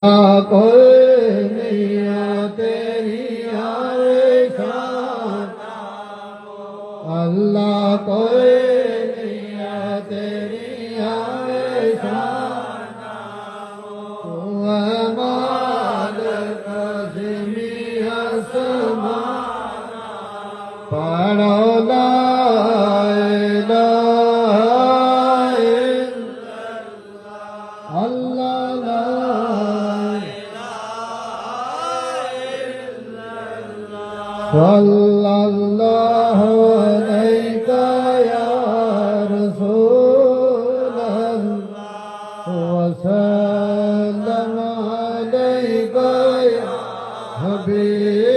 कोई नहीं तेरी आशान अल्लाह कोई नहीं तेरी आशान तू है मालिक ज़मीन आसमान पढ़ो ला इलाहा इल्लल्लाह अल्लाह सल्लल्लाहु अलैका या रसूल अल्लाह वसल्लम अलैका या हबीब